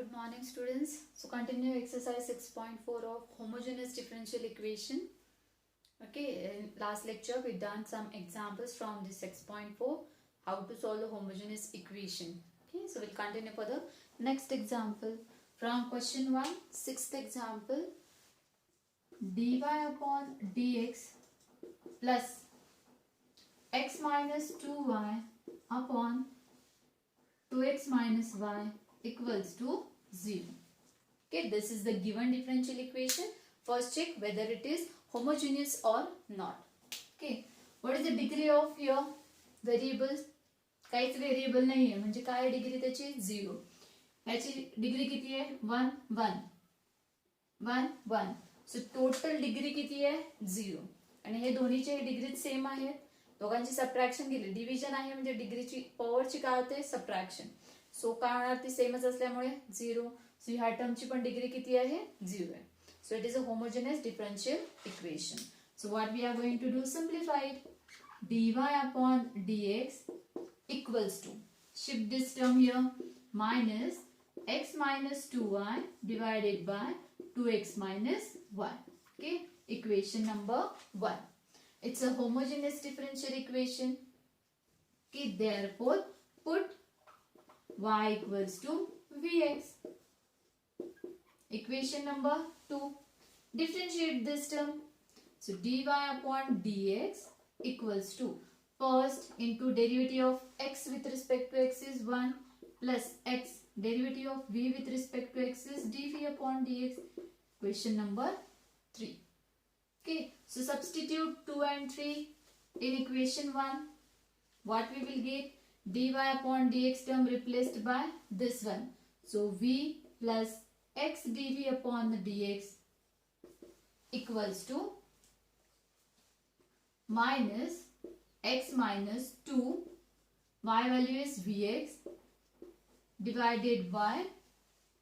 Good morning students. So continue exercise 6.4 of homogeneous differential equation. Okay, in last lecture we done some examples from this 6.4 how to solve the homogeneous equation. Okay, so we'll continue for the next example from question 1, sixth example. Dy upon dx plus x minus 2y upon 2x minus y equals to 0. Okay, this is the given differential equation. First check whether it is homogeneous or not. Okay, what is the degree of your variables? काहीच variable नाही आहे म्हणजे काय degree त्याची 0. याची degree किती आहे 1 1 1 1. So total degree किती आहे 0 आणि हे दोन्हीचे डिग्री सेम आहेत. दोघांची सबट्रॅक्शन केली डिव्हिजन आहे म्हणजे डिग्रीची पॉवरची काय होते सबट्रॅक्शन. सो काय होणार ती सेमच असल्यामुळे 0. सो ह्या टर्मची पण डिग्री किती आहे 0 आहे. So it is a homogeneous differential equation. So what we are going to do simplified dy upon dx equals to shift this term here minus x minus 2y divided by 2x minus y. Okay, equation number 1. It's a homogeneous differential equation. Okay, therefore put y equals to vx. Equation number 2. Differentiate this term. So dy upon dx equals to first into derivative of x with respect to x is 1 plus x derivative of v with respect to x is dv upon dx. Question number 3. Okay, so substitute 2 and 3 in equation 1. What we will get? Dy upon dx term replaced by this one. So v plus x dv upon the dx equals to minus x minus 2, y value is vx divided by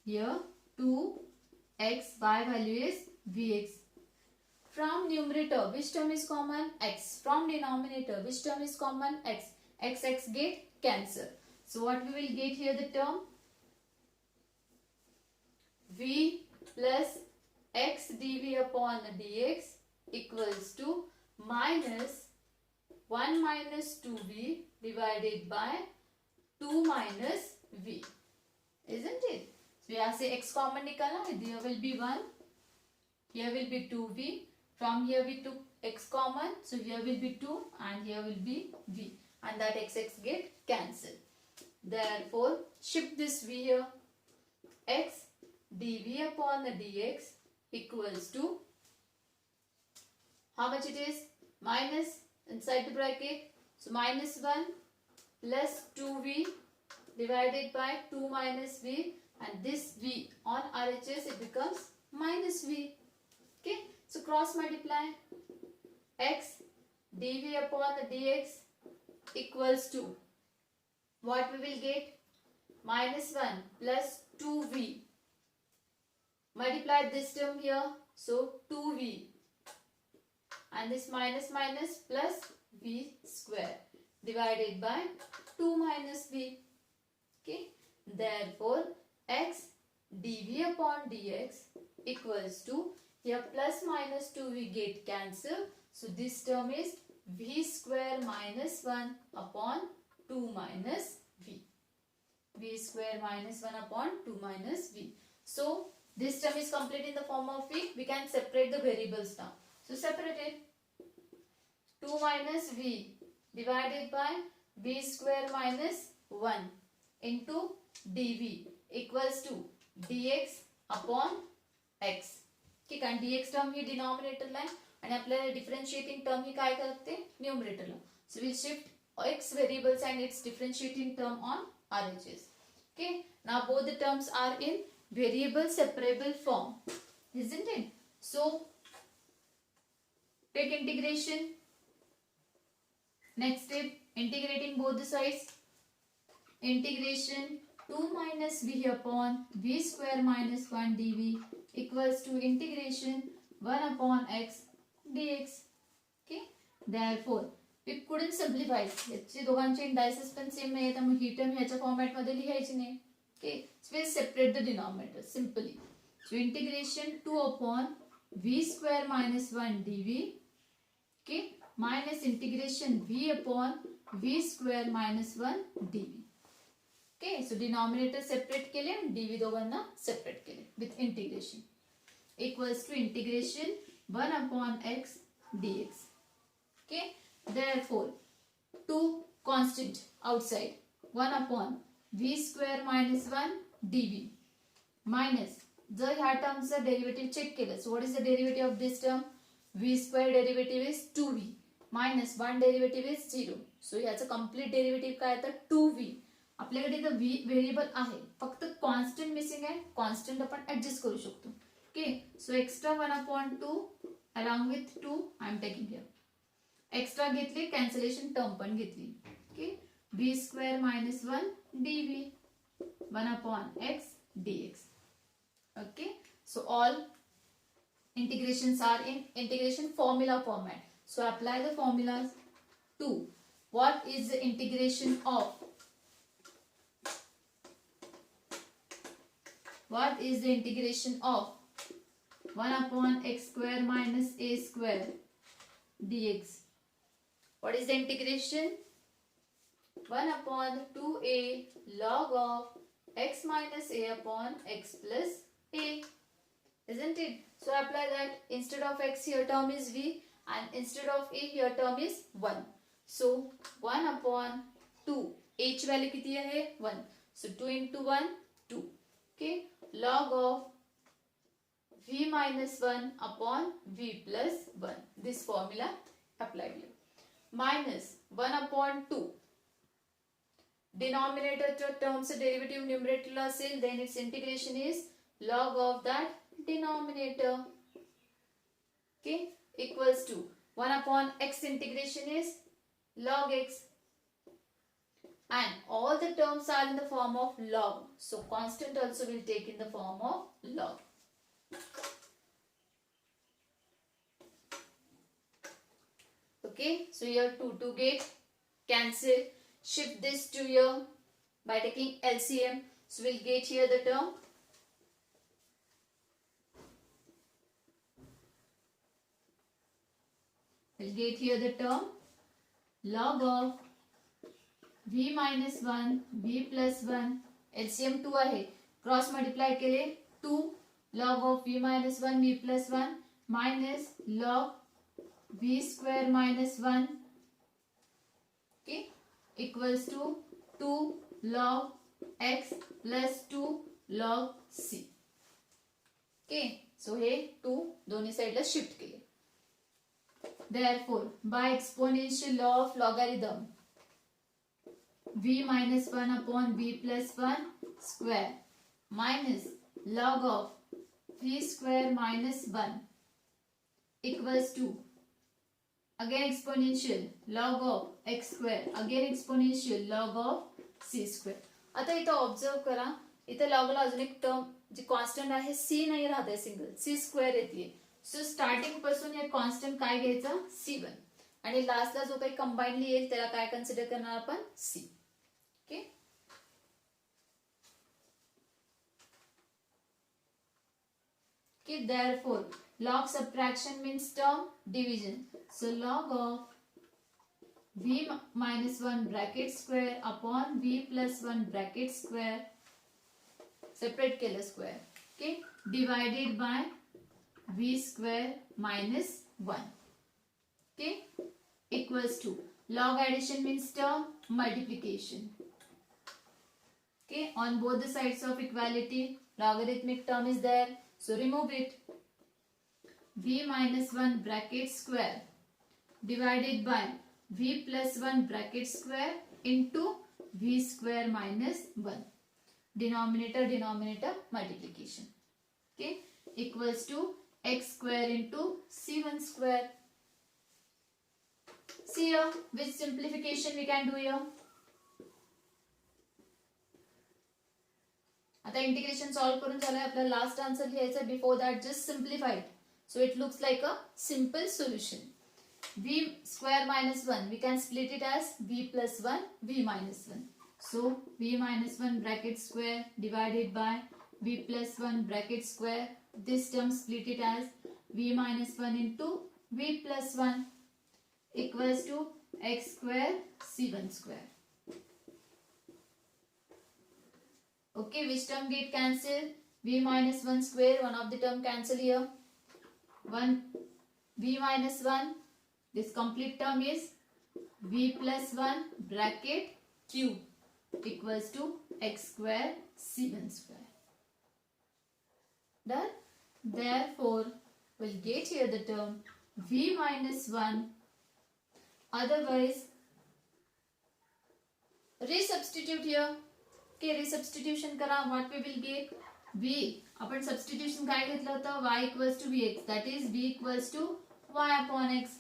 here 2x, y value is vx. From numerator which term is common? X. From denominator which term is common? X. X get cancel. So what we will get here the term v plus x dv upon dx equals to minus 1 minus 2v divided by 2 minus v. Isn't it? So यहाँ से x common निकालना है. There will be 1. Here will be 2v. From here we took x common. So here will be 2 and here will be v. And that x get cancelled. Therefore shift this v here. X dv upon the dx equals to how much it is? Minus inside the bracket. So minus 1 plus 2v divided by 2 minus v, and this v on RHS it becomes minus v. Okay, so cross multiply. X dv upon the dx equals to what we will get? Minus 1 plus 2v. Multiply this term here. So 2v. And this minus minus plus v square divided by 2 minus v. Okay, therefore x dv upon dx equals to here plus minus 2 we get cancel. So this term is v square minus 1 upon 2 minus v. V square minus 1 upon 2 minus v. So this term is complete in the form of v. We can separate the variables now. So separate it. 2 minus v divided by v square minus 1 into dv equals to dx upon x. ठीक आहे, dx term ही डिनॉमिनेटरला आहे आणि आपल्याला differentiating term ही काय करते न्यूमरेटरला. So will shift x variables and its differentiating term on RHS. Okay, now both the terms are in variable separable form, isn't it? So take integration. Next step, integrating both the sides. Integration 2 minus v upon v square minus 1 dv equals to integration 1 upon x dx. Okay, therefore we couldn't simplify. याचे दोघांचे indices पण same नाही त्यामुळे ही term ह्याच्या format मध्ये लिहायची नाही. Okay, so we'll separate the denominator simply. So integration 2 upon v square minus 1 dv, okay, minus integration v upon v square minus 1 dv. Okay, so denominator separate केले and dv दोघांना separate केले with integration equals to integration 1 upon x dx. Okay, therefore 2 constant outside 1 upon v square minus 1 dv minus जर ह्या टर्मचा derivative check केलं, so what is the derivative of this term? v square derivative is 2v minus 1 derivative is 0. so ह्याचं complete derivative काय तर 2v. आपल्याकडे इथं v variable आहे, फक्त कॉन्स्टंट मिसिंग आहे, कॉन्स्टंट आपण ऍडजस्ट करू शकतो. Okay, so extra 1 upon 2 along with 2 I am taking here. Extra घेतली, कॅन्सलेशन टर्म पण घेतली. Okay, v square minus 1 dv 1 upon x dx. Okay, so all integrations are in integration formula format. So apply the formulas to what is the integration of 1 upon x square minus a square dx. What is the integration? 1 upon 2a log of x minus a upon x plus a, isn't it? So apply that. Instead of x here term is v and instead of a here term is 1. So 1 upon 2, h value किती आहे 1. So 2 into 1 2. Okay, log of v minus 1 upon v plus 1. This formula applied here. Minus 1 upon 2. Denominator terms derivative numerator असेल, then its integration is log of that denominator. Okay, equals to 1 upon x integration is log x, and all the terms are in the form of log, so constant also will take in the form of log. Okay, so here 2 get cancel, shift this to here by taking LCM, so we'll get here the term log of v minus 1 v plus 1 LCM 2 आहे, cross multiply केले 2 log of v minus 1 v plus 1 minus log v square minus 1, okay, equals to 2 log x plus 2 log c. okay, so हे 2 दोन्ही साइडला shift केले. Therefore, by exponential law of logarithm, v minus 1 upon v plus 1 square minus log of v square minus 1 equals to again exponential log of x square, again exponential log of c square. आता इथं observe करा, इथं लॉगला अजून एक term जी constant आहे c नाही राहत आहे, सिंगल c स्क्वेअर येते. सो स्टार्टिंग पासून या कॉन्स्टंट काय घ्यायचा c1 आणि लास्टला जो काही कंबाइनली येईल त्याला काय कन्सिडर करणार आपण c. Okay, okay, therefore log subtraction means term division, so log of v minus 1 bracket square upon v plus 1 bracket square separate केलं square, okay, divided by v square minus 1, okay, equals to log addition means term multiplication. Okay, on both the sides of equality logarithmic term is there, so remove it. v minus 1 bracket square divided by v plus 1 bracket square into v square minus 1, denominator multiplication, okay, equals to x square into c1 square. See here which simplification we can do here. आता integration solve करून झालंय, आपला last answer लिहायचा. Before that just simplified, so it looks like a simple solution. v square minus 1 we can split it as v plus 1 v minus 1. So v minus 1 bracket square divided by v plus 1 bracket square. This term split it as v minus 1 into v plus 1 equals to x square c1 square. Okay, which term get cancelled? V minus 1 square, one of the term cancel here. 1 v minus 1, this complete term is v plus 1 bracket cube equals to x square c1 square. Done? Therefore, we'll get here the term v minus 1. Otherwise, resubstitute here. Okay, resubstitution करा. What we will get? V. आपण substitution काय घेतलं होतं? Y equals to Vx. That is V equals to Y upon X.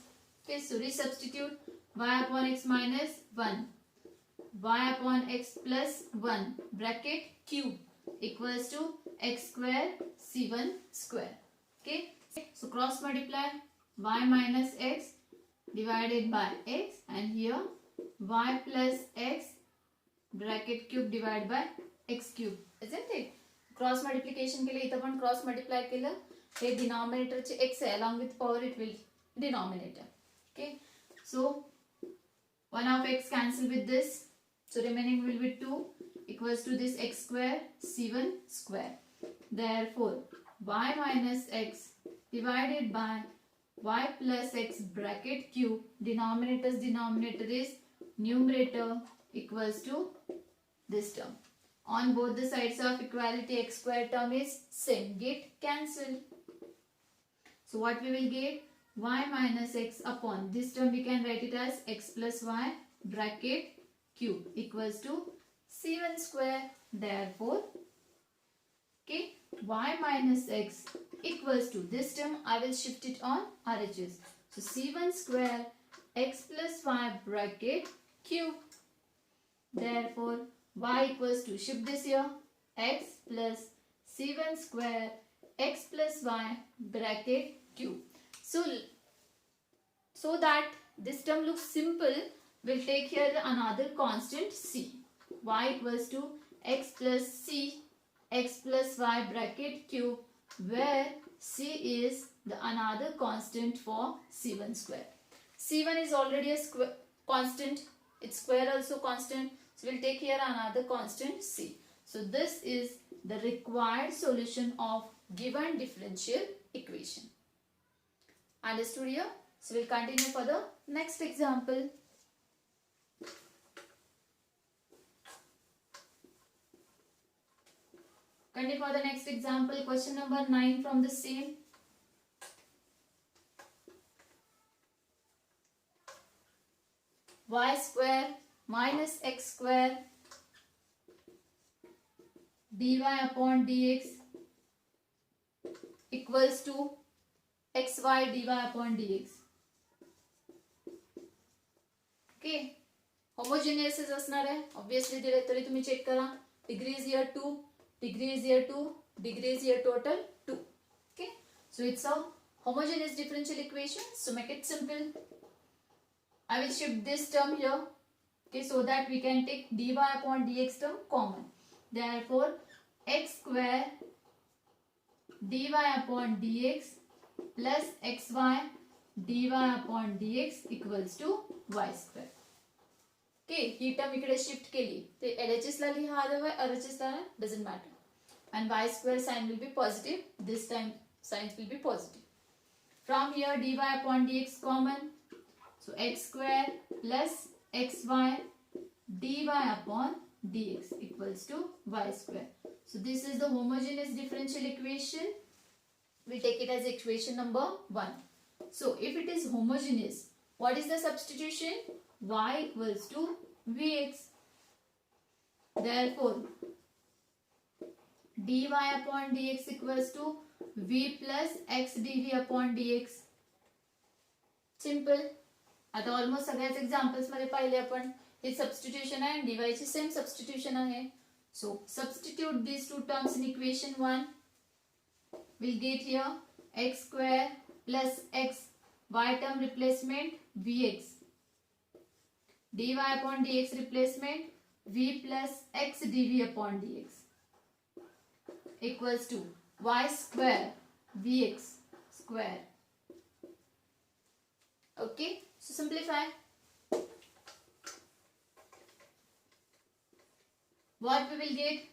Okay, so resubstitute. Y upon X minus 1. Y upon X plus 1 bracket cube equals to X square C1 square. Okay, so cross multiply. Y minus X divided by X, and here Y plus X bracket cube divided by X cube, isn't it? Cross multiplication के लिए इथं पण cross multiply केलं. हे denominator चे x आहे, along with power it will denominator. Okay, so 1 of x cancel with this, so remaining will be 2 equals to this x square c1 square. Therefore, y minus x divided by y plus x bracket cube, denominator's denominator is numerator, equals to this term. On both the sides of equality, x square term is same, get cancelled. So what we will get? Y minus x upon this term we can write it as x plus y bracket cube equals to c1 square. Therefore, okay, y minus x equals to this term, I will shift it on RHS. So c1 square x plus y bracket cube. Therefore, y equals to, shift this here, x plus c1 square x plus y bracket cube. So that this term looks simple, we'll take here another constant c. Y equals to x plus c x plus y bracket cube, where c is the another constant for c1 square. c1 is already a square constant, its square also constant. So we'll take here another constant c. So this is the required solution of given differential equation. Understood here? So we'll continue for the next example. Continue for the next example. Question number 9 from the same. Y square minus x square dy upon dx equals to xy dy upon dx. Okay, homogeneous असणार आहे. Obviously दिले तरी तुम्ही check करा. Degree is here 2, degree is here 2, degree is here total 2. Okay, so it's a homogeneous differential equation. So make it simple. I will shift this term here. Okay, so that we can take dy upon dx term common. Therefore, x square dy upon dx plus xy dy upon dx equals to y square. Okay, he term इकडे shift केली. ते LHS ला लिहा otherwise RHS ला doesn't matter. And y square sign will be positive. This time signs will be positive. From here dy upon dx common. So x square plus xy dy upon dx equals to y square. So this is the homogeneous differential equation. We take it as equation number 1. So if it is homogeneous, what is the substitution? Y equals to Vx. Therefore, dy upon dx equals to v plus x dv upon dx. Simple. आता almost सगळ्याच examples मध्ये पाहिले आपण हे substitution आहे, dy ची same substitution आहे. सो substitute these two terms in equation 1. We'll get here x square plus x, y term replacement vx, dy upon dx replacement v plus x dv upon dx equals to y square vx square. Okay, so simplify. What we will get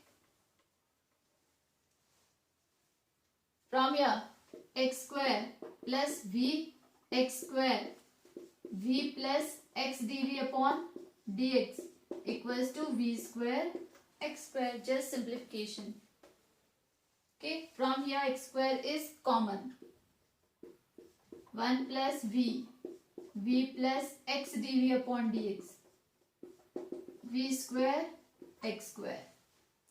from here? X square plus v x square v plus x dv upon dx equals to v square x square. Just simplification. Okay, from here x square is common. 1 plus v plus x dv upon dx v square x square.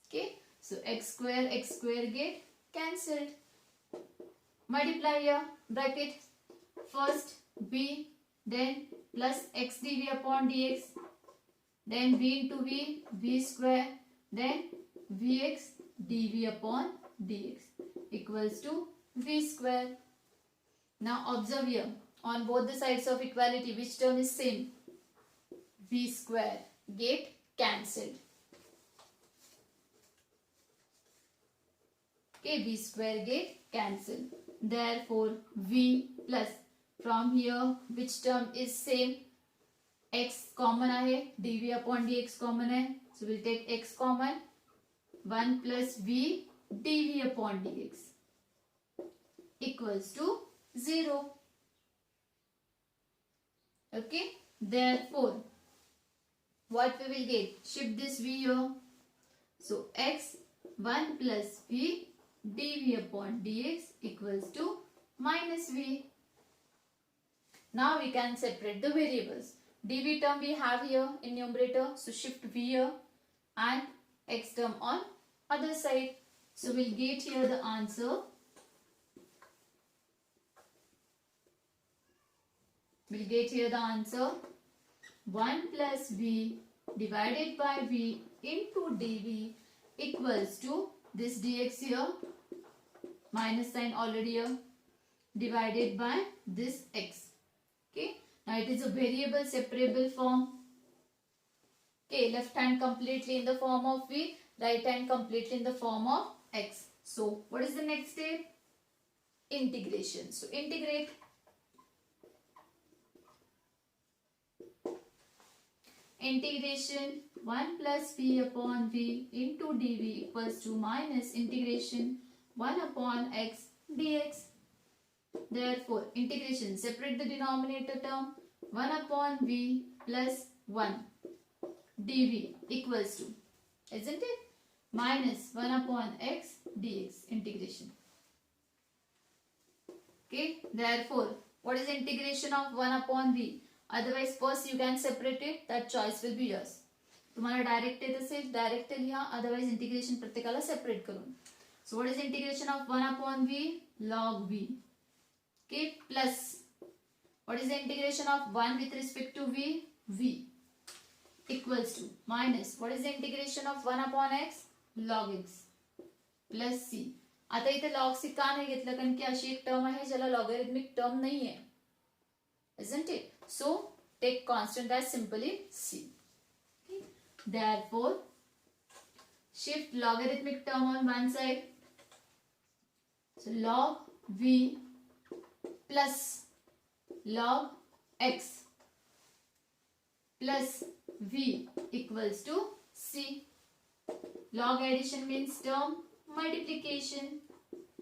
Okay, so x square get cancelled. Multiply here, bracket, first b, then plus x dv upon dx, then v into v square, then vx dv upon dx equals to v square. Now observe here, on both the sides of equality, which term is same? V square get cancelled. Okay, v square get cancelled. Therefore, v plus, from here which term is same? X common है, dv upon dx common है, so we'll take x common. 1 plus v dv upon dx equals to 0. Okay, therefore what we will get? Shift this v here, so x 1 plus v dv upon dx equals to minus v. Now we can separate the variables. dv term we have here in numerator, so shift v here, and x term on other side. So we'll get here the answer. We'll get here the answer 1 plus v divided by v into dv equals to this dx here, minus sign already here, divided by this x. Okay, now it is a variable separable form. Okay, left hand completely in the form of v, right hand completely in the form of x. So what is the next step? Integration. So integrate. Integration 1 plus v upon v into dv equals to minus integration 1 upon x dx. Therefore, integration, separate the denominator term, 1 upon v plus 1 dv equals to, isn't it? Minus 1 upon x dx, integration. Okay, therefore, what is the integration of 1 upon v? Otherwise, first you can separate it, that choice will be yours. तुम्हाला direct येत असेल direct लिहा, otherwise integration प्रत्येकाला separate करून. So what is the integration of 1 upon v? Log v. Okay, plus what is the integration of 1 with respect to v? V equals to minus what is the integration of 1 upon x? Log x plus c. आता इथे log c का नाही घेतलं? कारण की अशी एक term आहे ज्याला लॉगरिथमिक टर्म नाही आहे, isn't it? So take constant as simply c. Okay. Therefore, shift logarithmic term on one side. So log v plus log x plus v equals to c. Log addition means term multiplication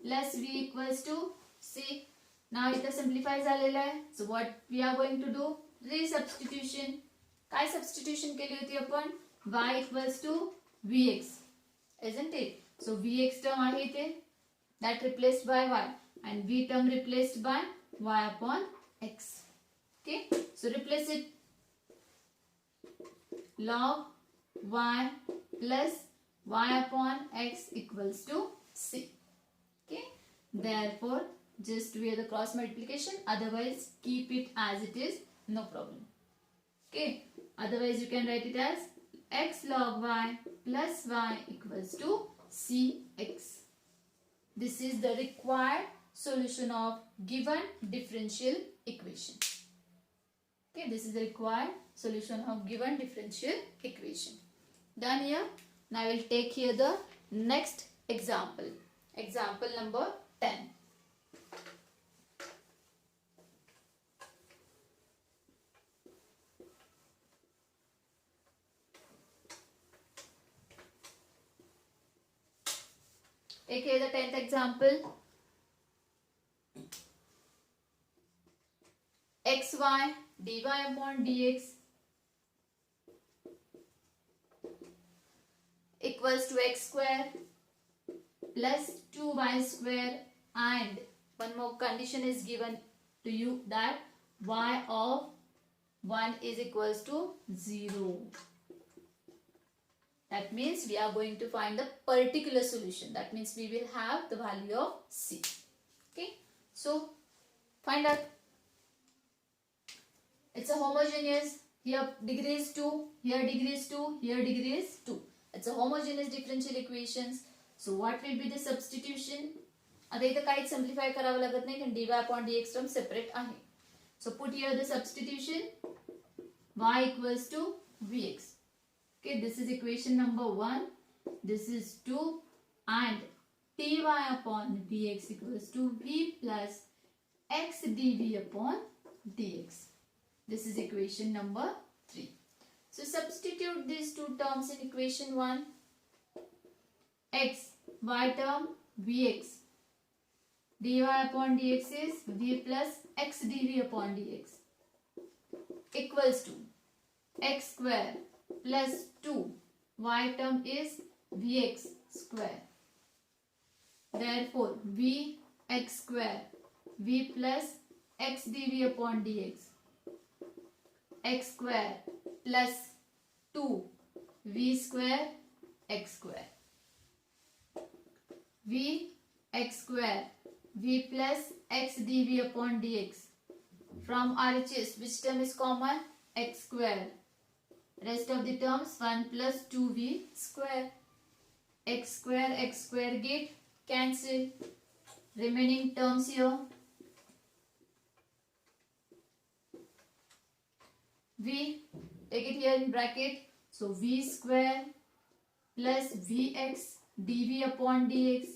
plus v equals to c. Now इथं simplify झालेला आहे. So what we are going to do? Resubstitution. काय substitution केली होती आपण? y equals to vx, isn't it? So vx term आहे इथे, that replaced by y, and v term replaced by y upon x. Okay, so replace it. Log y plus y upon x equals to c. Okay, therefore just do the cross multiplication, otherwise keep it as it is, no problem. Okay, otherwise you can write it as x log y plus y equals to cx. This is the required solution of given differential equation. Okay, this is the required solution of given differential equation. Done here. Now I will take here the next example. Example number 10. Take here the 10th example. xy dy upon dx equals to x square plus 2y square, and one more condition is given to you that y of 1 is equals to 0. That means we are going to find the particular solution. That means we will have the value of c. Okay. So find out. It's a homogeneous. Here degree is 2, here degree is 2, here degree is 2. It's a homogeneous differential equations. So what will be the substitution? आता इथं काहीच simplify करावं लागत नाही कारण dy upon dx term separate आहे. So put here the substitution. Y equals to vx. Okay, this is equation number 1. This is 2, and dy upon dx equals to v plus x dv upon dx. This is equation number 3. So substitute these two terms in equation 1. X, y term, vx. dy upon dx is v plus x dv upon dx equals to x square plus 2. Y term is vx square. Therefore, vx square, v plus x dv upon dx. X square plus 2 v square x square. V x square v plus x dv upon dx. From RHS, which term is common? X square. Rest of the terms 1 plus 2v square. X square get cancel. Remaining terms here. V, take it here in bracket. So v square plus vx dv upon dx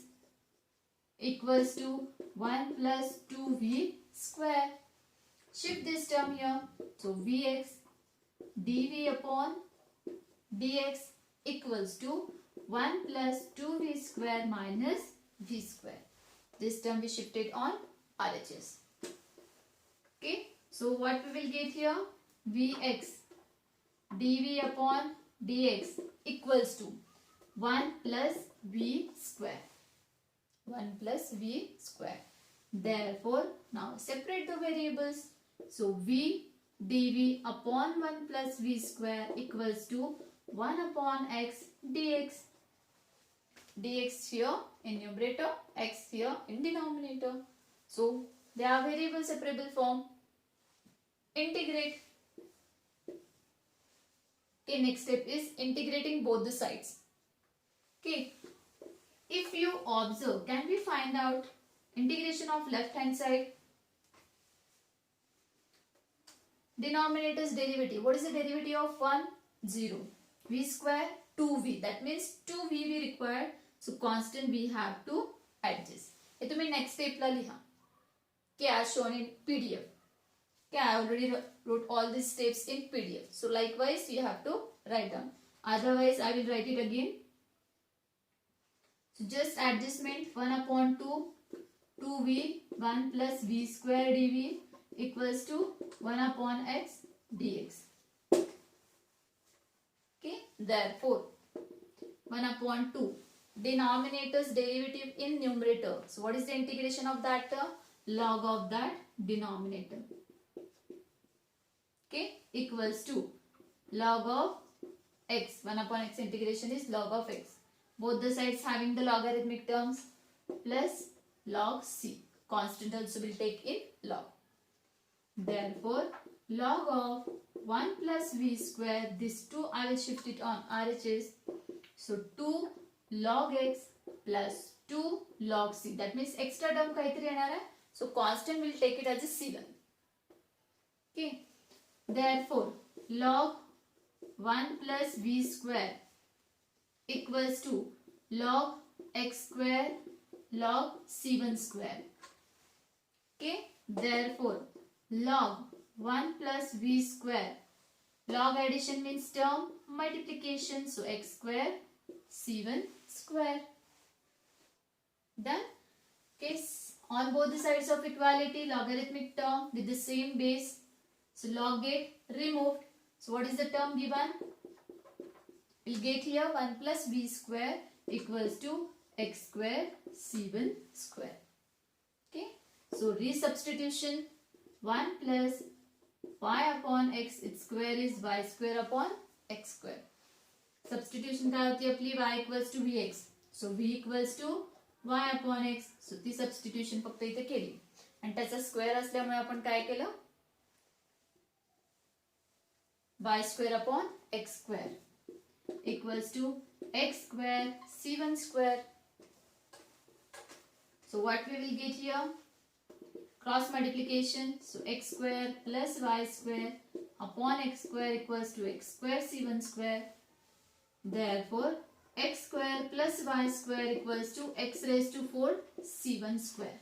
equals to 1 plus 2v square. Shift this term here. So vx dv upon dx equals to 1 plus 2v square minus v square. This term we shifted on RHS. Okay. So what we will get here? Vx dv upon dx equals to 1 plus v square. 1 plus v square. Therefore, now separate the variables. So v dv upon 1 plus v square equals to 1 upon x dx. Dx here in numerator, x here in denominator. So they are variable separable form. Integrate. Okay, next step is integrating both the sides. Okay, if you observe, can we find out integration of left hand side? Denominator's derivative. What is the derivative of 1? 0. V square 2v. That means 2v we require. So constant we have to adjust. ये तुम्हें next step ला लिहा. Okay, as shown in PDF. Okay, I already wrote all these steps in PDF. So likewise you have to write down. Otherwise I will write it again. So just adjustment 1 upon 2, 2v, 1 plus v square dv equals to 1 upon x dx. Okay, therefore 1 upon 2. Denominator's derivative in numerator. So what is the integration of that term? Log of that denominator. Okay, equals to log of x. 1 upon x integration is log of x. Both the sides having the logarithmic terms plus log c. Constant also will take in log. Therefore, log of 1 plus v square, this 2 I will shift it on RHS. So 2 log x plus 2 log c. That means extra term kaitri yenar hai. So constant will take it as a c1. Okay. Therefore, log 1 plus v square equals to log x square log c1 square. Okay, therefore log 1 plus v square, log addition means term multiplication, so x square c1 square. Done. Okay, on both the sides of equality, logarithmic term with the same base, so log get removed. So what is the term given? We'll get here 1 plus v square equals to x square c1 square. Okay, so resubstitution, 1 plus y upon x, its square is y square upon x square. Substitution काय होती आपली, y equals to vx, so v equals to y upon x, so ती substitution फक्त इथे केली आणि त्याचा square असल्यामुळे आपण काय केलं, y square upon x square equals to x square c1 square. So what we will get here, cross multiplication, so x square plus y square upon x square equals to x square c1 square. Therefore x square plus y square equals to x raised to 4 c1 square.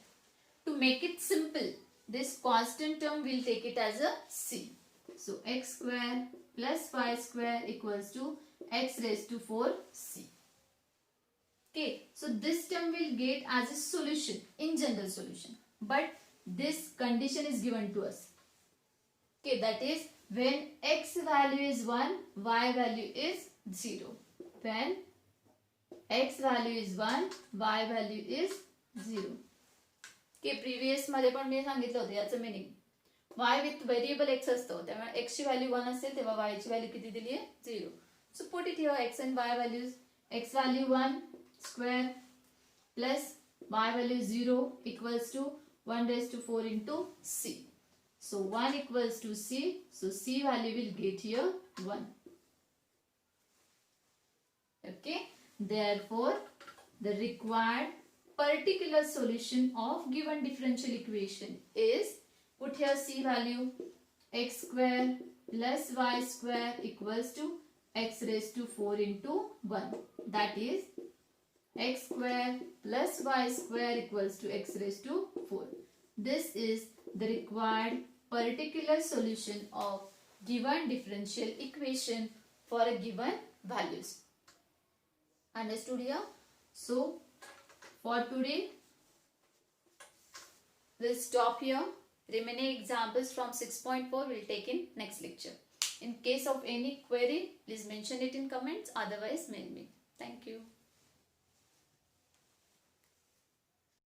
To make it simple, this constant term we'll take it as a c. So x square plus y square equals to x raised to 4c. Okay, so this term will get as a solution in general solution, but this condition is given to us. Okay, that is when x value is 1, y value is 0. When x value is 1, y value is 0. Okay, previous मध्ये पण मी सांगितलं होतं याचं meaning, y with variable x असतो, त्यामुळे x ची value 1 असेल तेव्हा y ची व्हॅल्यू किती दिली आहे, 0. So put it here, x and y values, x value 1 square plus y value 0 equals to 1 raised to 4 into c. So 1 equals to c, so c value will get here 1. Okay, therefore the required particular solution of given differential equation is, put here c value, x square plus y square equals to x raised to 4 into 1, that is x square plus y square equals to x raised to 4. This is the required particular solution of given differential equation for a given values. Understood here? So for today we'll stop here. Remaining examples from 6.4 we'll take in next lecture. In case of any query, please mention it in comments, otherwise mail me. Thank you.